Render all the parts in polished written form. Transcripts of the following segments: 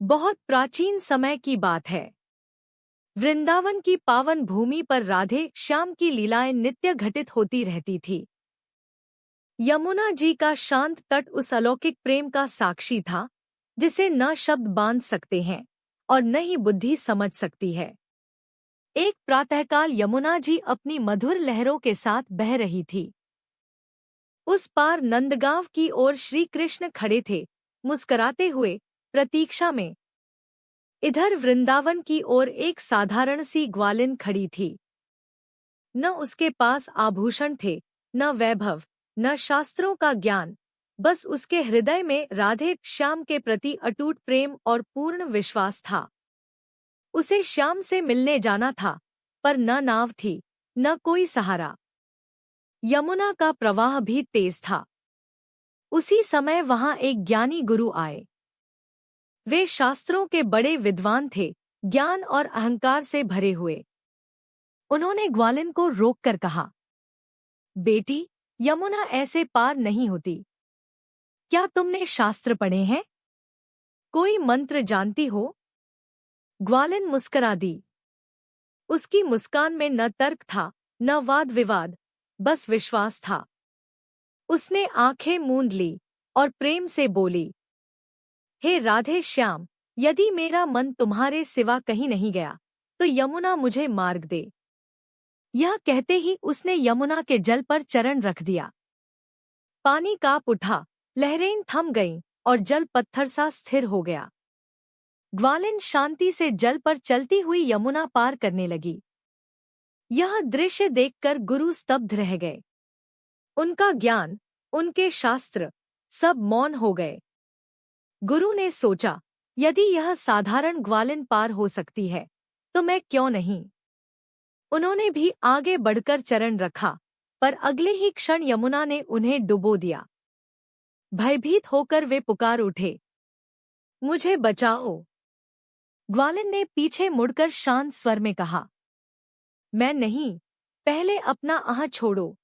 बहुत प्राचीन समय की बात है। वृंदावन की पावन भूमि पर राधे श्याम की लीलाएं नित्य घटित होती रहती थी। यमुना जी का शांत तट उस अलौकिक प्रेम का साक्षी था जिसे न शब्द बांध सकते हैं और न ही बुद्धि समझ सकती है। एक प्रातःकाल यमुना जी अपनी मधुर लहरों के साथ बह रही थी। उस पार नंदगांव की ओर श्री कृष्ण खड़े थे, मुस्कराते हुए, प्रतीक्षा में। इधर वृंदावन की ओर एक साधारण सी ग्वालिन खड़ी थी। न उसके पास आभूषण थे, न वैभव, न शास्त्रों का ज्ञान, बस उसके हृदय में राधे श्याम के प्रति अटूट प्रेम और पूर्ण विश्वास था। उसे श्याम से मिलने जाना था, पर न नाव थी, न कोई सहारा। यमुना का प्रवाह भी तेज था। उसी समय वहां एक ज्ञानी गुरु आए। वे शास्त्रों के बड़े विद्वान थे, ज्ञान और अहंकार से भरे हुए। उन्होंने ग्वालिन को रोककर कहा, बेटी, यमुना ऐसे पार नहीं होती। क्या तुमने शास्त्र पढ़े हैं? कोई मंत्र जानती हो? ग्वालिन मुस्करा दी। उसकी मुस्कान में न तर्क था, न वाद विवाद, बस विश्वास था। उसने आंखें मूंद ली और प्रेम से बोली, हे राधे श्याम, यदि मेरा मन तुम्हारे सिवा कहीं नहीं गया तो यमुना मुझे मार्ग दे। यह कहते ही उसने यमुना के जल पर चरण रख दिया। पानी कांप उठा, लहरें थम गईं और जल पत्थर सा स्थिर हो गया। ग्वालिन शांति से जल पर चलती हुई यमुना पार करने लगी। यह दृश्य देखकर गुरु स्तब्ध रह गए। उनका ज्ञान, उनके शास्त्र, सब मौन हो गए। गुरु ने सोचा, यदि यह साधारण ग्वालिन पार हो सकती है तो मैं क्यों नहीं। उन्होंने भी आगे बढ़कर चरण रखा, पर अगले ही क्षण यमुना ने उन्हें डुबो दिया। भयभीत होकर वे पुकार उठे, मुझे बचाओ। ग्वालिन ने पीछे मुड़कर शांत स्वर में कहा, मैं नहीं, पहले अपना आह छोड़ो।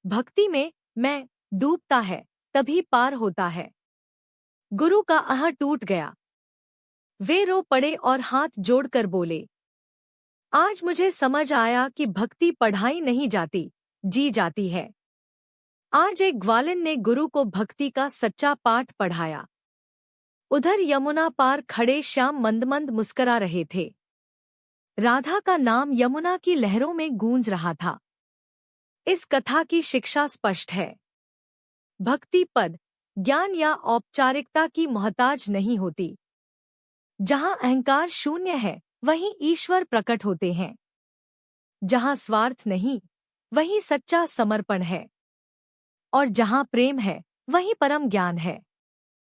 भक्ति में मैं डूबता है तभी पार होता है। गुरु का आह टूट गया। वे रो पड़े और हाथ जोड़कर बोले, आज मुझे समझ आया कि भक्ति पढ़ाई नहीं जाती, जी जाती है। आज एक ग्वालिन ने गुरु को भक्ति का सच्चा पाठ पढ़ाया। उधर यमुना पार खड़े श्याम मंद मंद मुस्करा रहे थे। राधा का नाम यमुना की लहरों में गूंज रहा था। इस कथा की शिक्षा स्पष्ट है। भक्ति पद, ज्ञान या औपचारिकता की मोहताज नहीं होती। जहां अहंकार शून्य है, वहीं ईश्वर प्रकट होते हैं। जहां स्वार्थ नहीं, वहीं सच्चा समर्पण है। और जहां प्रेम है, वहीं परम ज्ञान है।